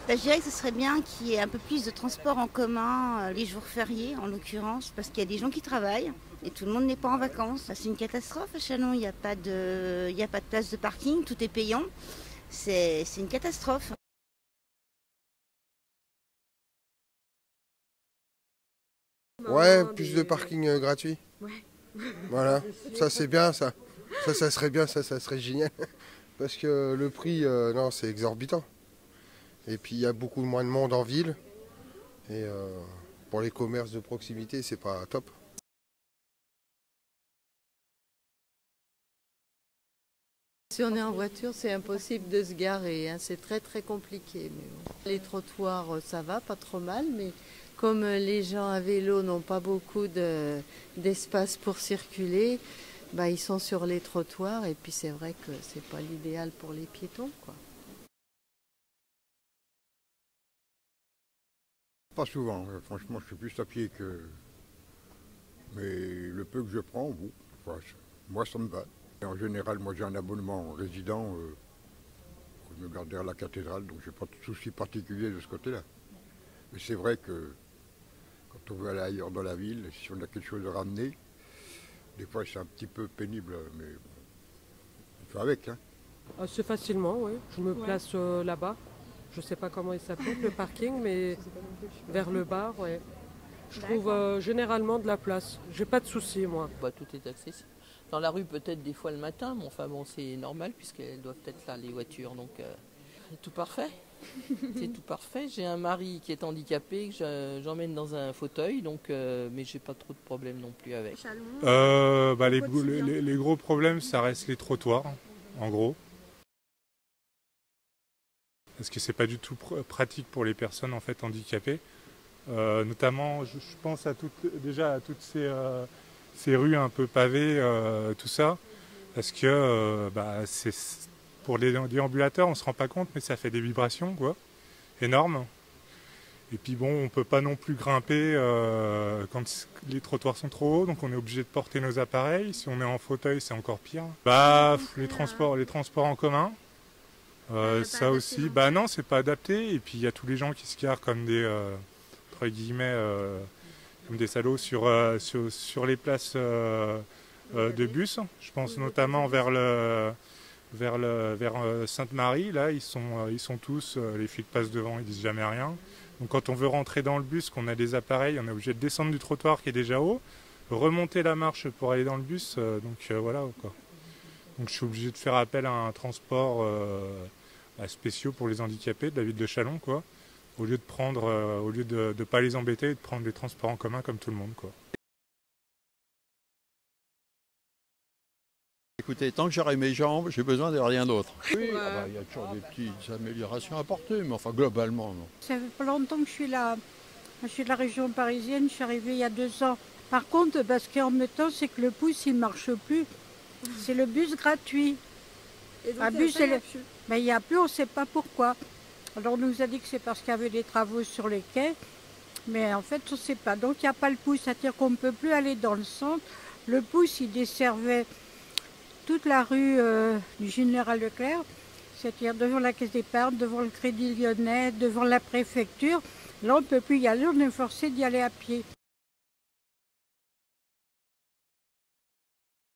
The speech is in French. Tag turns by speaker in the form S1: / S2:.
S1: Je dirais que ce serait bien qu'il y ait un peu plus de transport en commun les jours fériés, en l'occurrence, parce qu'il y a des gens qui travaillent et tout le monde n'est pas en vacances. C'est une catastrophe à Châlons, il n'y a pas de place de parking, tout est payant. C'est une catastrophe.
S2: Ouais, plus de parking gratuit.
S3: Ouais.
S2: Voilà, ça c'est bien ça. Ça serait bien, ça serait génial. Parce que le prix, non, c'est exorbitant. Et puis il y a beaucoup moins de monde en ville. Et pour les commerces de proximité, c'est pas top.
S4: Si on est en voiture, c'est impossible de se garer, hein. C'est très très compliqué. Mais bon. Les trottoirs, ça va, pas trop mal, mais comme les gens à vélo n'ont pas beaucoup d'espace pour circuler, bah, ils sont sur les trottoirs et puis c'est vrai que c'est pas l'idéal pour les piétons, quoi.
S5: Pas souvent, franchement, je suis plus à pied que. Mais le peu que je prends, bon, moi ça me va. Et en général, moi j'ai un abonnement résident pour me garder à la cathédrale, donc j'ai pas de souci particulier de ce côté-là. Mais c'est vrai que quand on veut aller ailleurs dans la ville, si on a quelque chose à ramener, des fois c'est un petit peu pénible, mais bon, il faut avec, hein.
S6: Assez facilement, oui. Je me place là-bas. Je ne sais pas comment il s'appelle, le parking, mais vers le bar, ouais. Je trouve généralement de la place. J'ai pas de soucis, moi.
S7: Bah, tout est accessible. Dans la rue, peut-être des fois le matin, mais enfin bon, c'est normal puisqu'elles doivent être là, les voitures. Donc, c'est tout parfait. C'est tout parfait. J'ai un mari qui est handicapé, que j'emmène dans un fauteuil, donc, mais j'ai pas trop de problèmes non plus avec.
S8: Les gros problèmes, ça reste les trottoirs, en gros. Parce que c'est pas du tout pratique pour les personnes en fait handicapées. Notamment, je pense déjà à toutes ces rues un peu pavées, tout ça, parce que pour les déambulateurs, on se rend pas compte, mais ça fait des vibrations, quoi, énormes. Et puis bon, on peut pas non plus grimper quand les trottoirs sont trop hauts, donc on est obligé de porter nos appareils. Si on est en fauteuil, c'est encore pire. Les transports en commun. Ça aussi, non, c'est pas adapté. Et puis il y a tous les gens qui se garent comme des entre guillemets comme des salauds sur les places de bus. Je pense notamment vers Sainte-Marie. Là, ils sont tous, les flics passent devant, ils disent jamais rien. Donc quand on veut rentrer dans le bus, qu'on a des appareils, on est obligé de descendre du trottoir qui est déjà haut, remonter la marche pour aller dans le bus. Voilà quoi. Donc je suis obligé de faire appel à un transport spéciaux pour les handicapés de la ville de Châlons, quoi. Au lieu de pas les embêter et de prendre des transports en commun comme tout le monde, quoi.
S9: Écoutez, tant que j'aurai mes jambes, j'ai besoin de rien d'autre. Oui, il y a toujours des petites améliorations à apporter, mais enfin globalement, non.
S10: Ça fait pas longtemps que je suis là. Je suis de la région parisienne, je suis arrivée il y a 2 ans. Par contre, ce qui est embêtant, c'est que le pouce, il ne marche plus. C'est le bus gratuit.
S3: Et donc,
S10: il n'y a plus, on ne sait pas pourquoi. Alors on nous a dit que c'est parce qu'il y avait des travaux sur les quais, mais en fait on ne sait pas. Donc il n'y a pas le pouce, c'est-à-dire qu'on ne peut plus aller dans le centre. Le pouce, il desservait toute la rue du Général Leclerc, c'est-à-dire devant la Caisse d'épargne, devant le Crédit Lyonnais, devant la préfecture. Là on ne peut plus y aller, on est forcé d'y aller à pied.